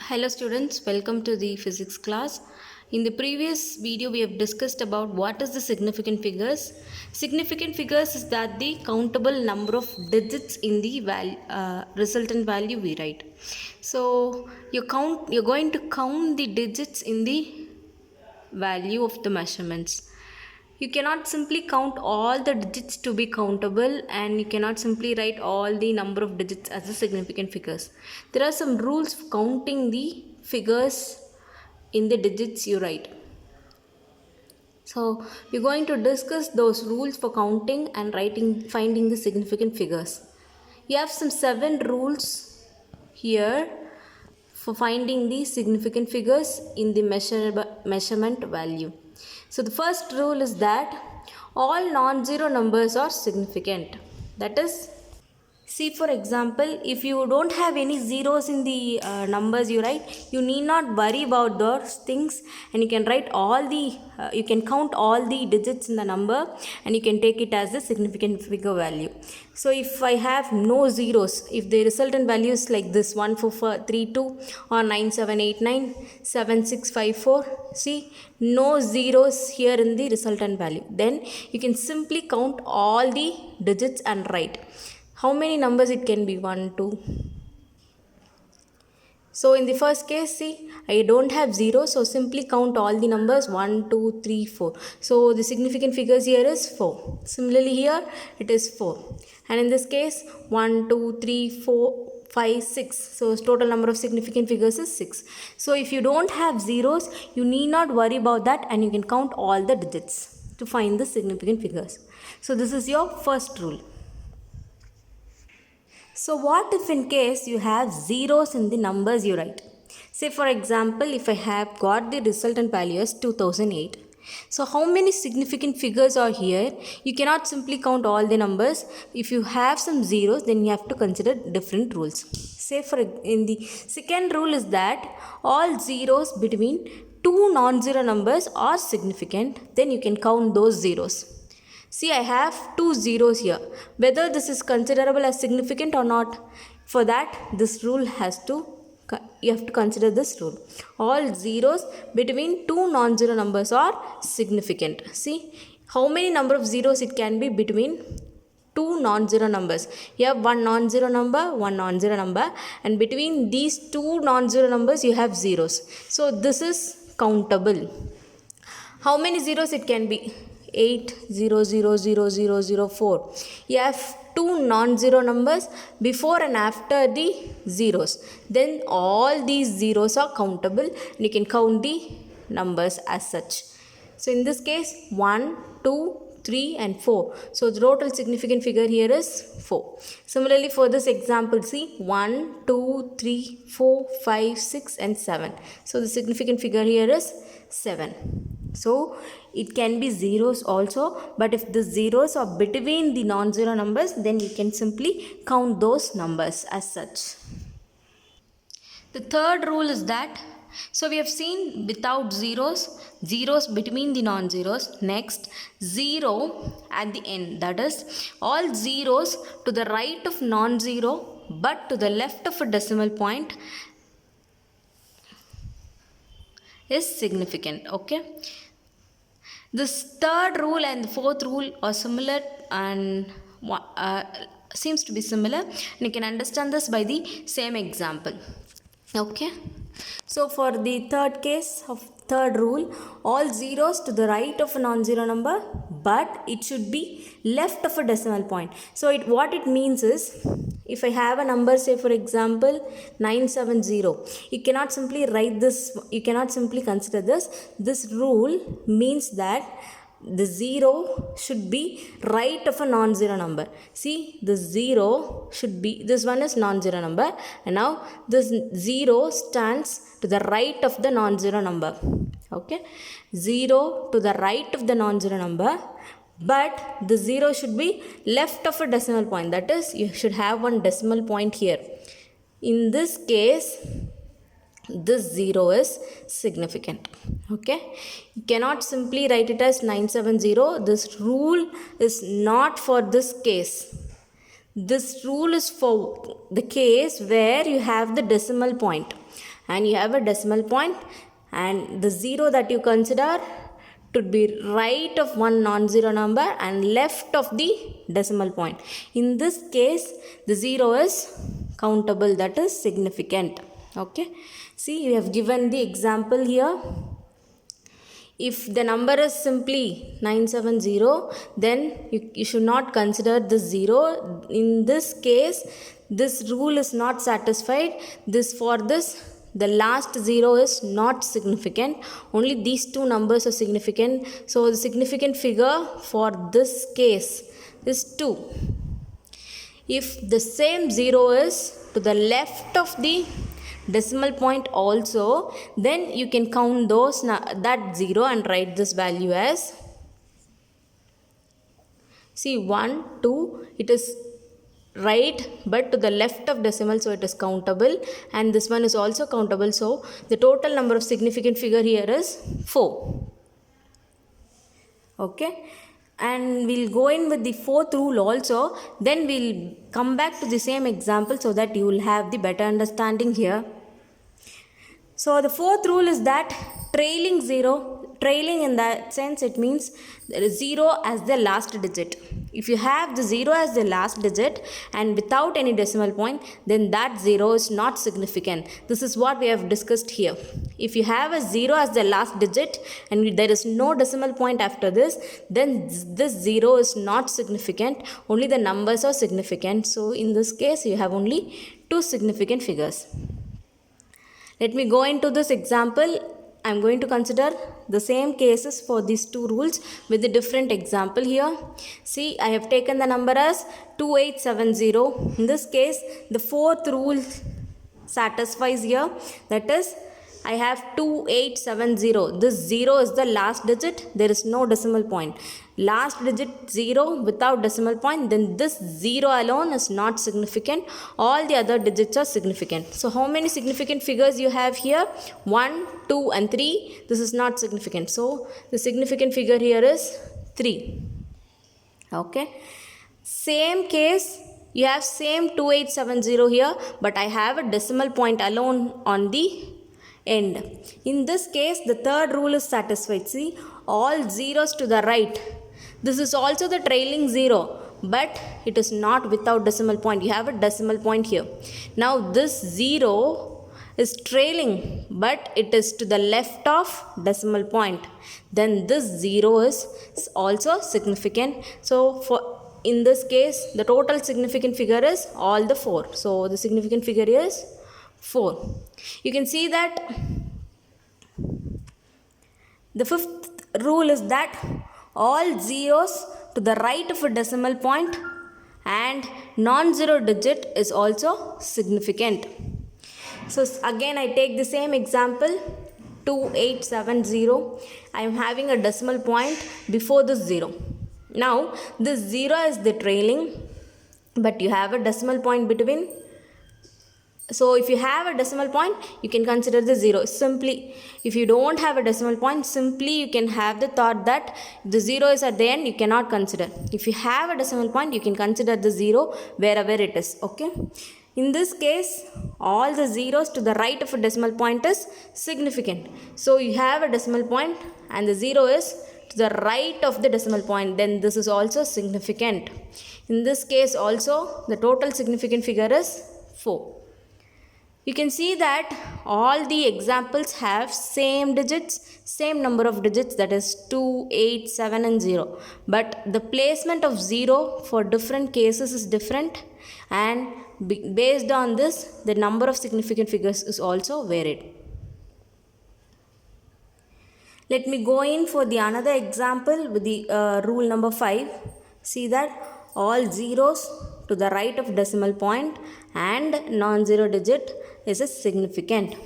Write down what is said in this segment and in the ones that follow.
Hello students, welcome to the physics class. In the previous video we have discussed about what is the significant figures. Significant figures is that the countable number of digits in the resultant value we write. So you're going to count the digits in the value of the measurements. You cannot simply count all the digits to be countable, and you cannot simply write all the number of digits as the significant figures. There are some rules for counting the figures in the digits you write. So we're going to discuss those rules for counting and finding the significant figures. You have some 7 rules here for finding the significant figures in the measurement value. So the first rule is that all non-zero numbers are significant. That is, see, for example, if you don't have any zeros in the numbers you write, you need not worry about those things, and you can write you can count all the digits in the number, and you can take it as the significant figure value. So if I have no zeros, if the resultant value is like this 1432 or 9789 7654, see, no zeros here in the resultant value, then you can simply count all the digits and write. How many numbers it can be? 1, 2. So in the first case, see, I don't have 0, so simply count all the numbers 1, 2, 3, 4. So the significant figures here is 4. Similarly here, it is 4. And in this case, 1, 2, 3, 4, 5, 6. So total number of significant figures is 6. So if you don't have zeros, you need not worry about that, and you can count all the digits to find the significant figures. So this is your first rule. So what if in case you have zeros in the numbers you write? Say for example, if I have got the resultant value as 2008. So how many significant figures are here? You cannot simply count all the numbers. If you have some zeros, then you have to consider different rules. Say in the second rule is that all zeros between two non-zero numbers are significant. Then you can count those zeros. See, I have 2 zeros here. Whether this is considerable as significant or not, for that you have to consider this rule. All zeros between two non-zero numbers are significant. See, how many number of zeros it can be between two non-zero numbers. You have one non-zero number, and between these two non-zero numbers you have zeros. So this is countable. How many zeros it can be? 8, 0, 0, 0, 0, 0, 4. You have two non-zero numbers before and after the zeros. Then all these zeros are countable, and you can count the numbers as such. So in this case, 1, 2, 3 and 4. So the total significant figure here is 4. Similarly for this example, see, 1, 2, 3, 4, 5, 6 and 7. So the significant figure here is 7. So it can be zeros also, but if the zeros are between the non-zero numbers, then you can simply count those numbers as such. The third rule is that, so we have seen without zeros, zeros between the non-zeros. Next, 0 at the end. That is, all zeros to the right of non-zero but to the left of a decimal point is significant. Okay. This third rule and the fourth rule are similar and seems to be similar, and you can understand this by the same example. Okay. So for the third rule, all zeros to the right of a non-zero number, but it should be left of a decimal point. So what it means is, if I have a number, say for example 970, you cannot simply write this, you cannot simply consider this. This rule means that the 0 should be right of a non-zero number. See, the 0 should be, this one is non-zero number, and now this 0 stands to the right of the non-zero number. Okay, 0 to the right of the non-zero number, but the 0 should be left of a decimal point. That is, you should have one decimal point here. In this case, this 0 is significant. Okay, you cannot simply write it as 970. This rule is not for this case. This rule is for the case where you have the decimal point. and you have a decimal point, and the 0 that you consider should be right of one non-zero number and left of the decimal point. In this case, the 0 is countable, that is significant. Okay, see, you have given the example here. If the number is simply 970, then you should not consider the 0. In this case, this rule is not satisfied. The last 0 is not significant. Only these two numbers are significant. So the significant figure for this case is 2. If the same 0 is to the left of the decimal point also, then you can count that 0 and write this value as, see, 1, 2, it is right but to the left of decimal, so it is countable, and this one is also countable, so the total number of significant figure here is 4. Okay, and we'll go in with the fourth rule also, then we'll come back to the same example so that you will have the better understanding here. So the fourth rule is that trailing in that sense, it means there is 0 as the last digit. If you have the 0 as the last digit and without any decimal point, then that 0 is not significant. This is what we have discussed here. If you have a 0 as the last digit and there is no decimal point after this, then this 0 is not significant. Only the numbers are significant. So in this case, you have only two significant figures. Let me go into this example. I am going to consider the same cases for these two rules with a different example here. See, I have taken the number as 2870. In this case, the fourth rule satisfies here. That is, I have 2870. This 0 is the last digit. There is no decimal point. Last digit 0 without decimal point, then this 0 alone is not significant. All the other digits are significant. So how many significant figures you have here? 1, 2 and 3. This is not significant. So the significant figure here is 3. Okay. Same case, you have same 2870 here, but I have a decimal point alone on the end. In this case, the third rule is satisfied. See, all zeros to the right. This is also the trailing 0, but it is not without decimal point. You have a decimal point here. Now this 0 is trailing, but it is to the left of decimal point. Then this 0 is also significant. So in this case, the total significant figure is all the 4. So the significant figure is 4. You can see that the fifth rule is that all zeros to the right of a decimal point and non-zero digit is also significant. So again, I take the same example, 2870. I am having a decimal point before this 0. Now this 0 is the trailing, but you have a decimal point between. So if you have a decimal point, you can consider the 0. Simply, if you don't have a decimal point, simply you can have the thought that the 0 is at the end, you cannot consider. If you have a decimal point, you can consider the 0 wherever it is. Okay. In this case, all the zeros to the right of a decimal point is significant. So you have a decimal point and the 0 is to the right of the decimal point, then this is also significant. In this case also, the total significant figure is 4. You can see that all the examples have same digits, same number of digits, that is 2, 8, 7 and 0. But the placement of 0 for different cases is different, and based on this, the number of significant figures is also varied. Let me go in for the another example with the rule number 5. See that all zeros to the right of decimal point and non-zero digit is a significant.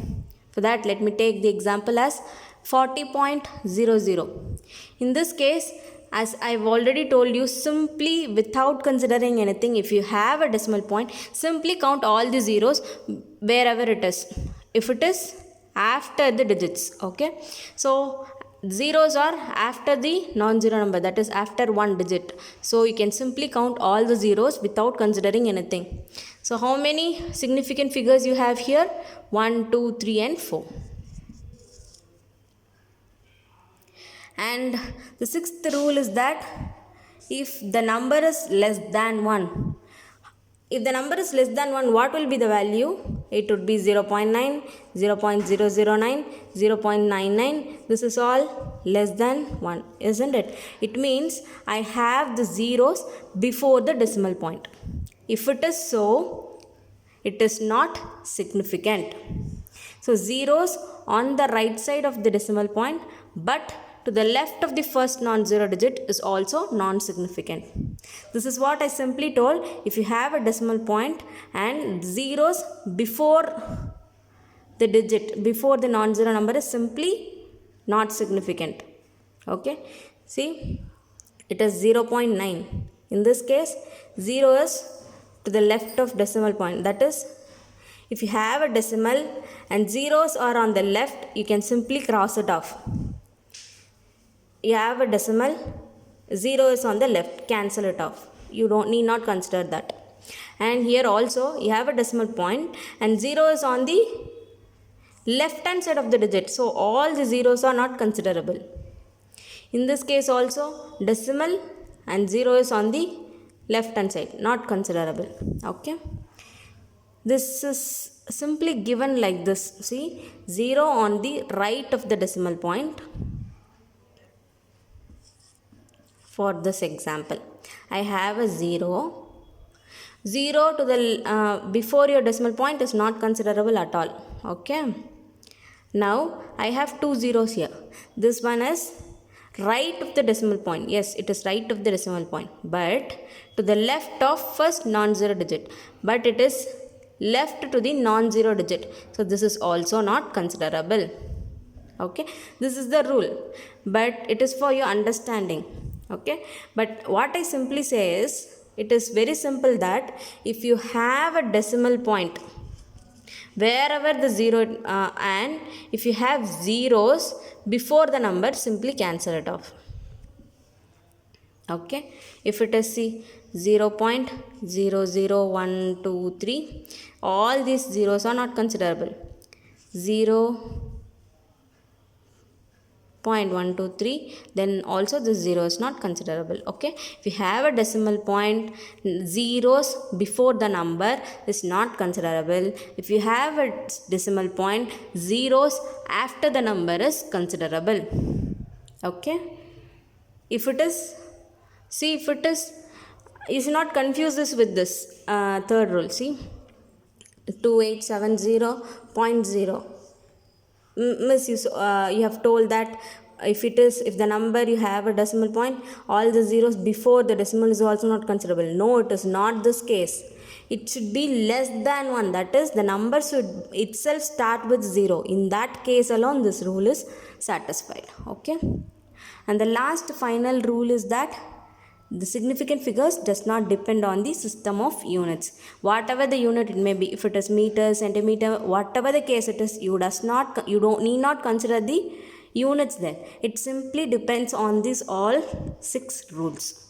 For that, let me take the example as 40.00. In this case, as I've already told you, simply without considering anything, if you have a decimal point, simply count all the zeros wherever it is. If it is after the digits, okay. So zeros are after the non-zero number, that is after one digit. So you can simply count all the zeros without considering anything. So how many significant figures you have here? 1, 2, 3 and 4. And the sixth rule is that if the number is less than 1, if the number is less than 1, what will be the value? It would be 0.9, 0.009, 0.99. This is all less than 1, isn't it? It means I have the zeros before the decimal point. If it is so, it is not significant. So zeros on the right side of the decimal point, but to the left of the first non-zero digit is also non-significant. This is what I simply told. If you have a decimal point and zeros before the digit, before the non-zero number, is simply not significant. Okay, see, it is 0.9. In this case, 0 is to the left of decimal point. That is, if you have a decimal and zeros are on the left, you can simply cross it off. You have a decimal, 0 is on the left, cancel it off. You need not consider that. And here also you have a decimal point and 0 is on the left hand side of the digit. So all the zeros are not considerable. In this case also, decimal and 0 is on the left hand side, not considerable. Okay. This is simply given like this. See, 0 on the right of the decimal point. For this example, I have a 0. 0 to the before your decimal point is not considerable at all. Okay. Now I have two zeros here. This one is right of the decimal point. Yes, it is right of the decimal point, but to the left of first non-zero digit. But it is left to the non-zero digit. So this is also not considerable. Okay. This is the rule, but it is for your understanding. Okay, but what I simply say is, it is very simple that if you have a decimal point wherever the zero and if you have zeros before the number, simply cancel it off. Okay, if it is 0.00123, all these zeros are not considerable. 0.123, then also this 0 is not considerable. Okay, if you have a decimal point, zeros before the number is not considerable. If you have a decimal point, zeros after the number is considerable. Okay, if it is, see, if it is, you should not confuse this with this third rule. See, 2870.0. Miss, you have told that if the number you have a decimal point, all the zeros before the decimal is also not considerable. No, it is not this case. It should be less than 1. That is, the number should itself start with 0. In that case alone, this rule is satisfied. Okay. And the last final rule is that the significant figures does not depend on the system of units. Whatever the unit it may be, if it is meter, centimeter, whatever the case it is, you need not consider the units there. It simply depends on these all 6 rules.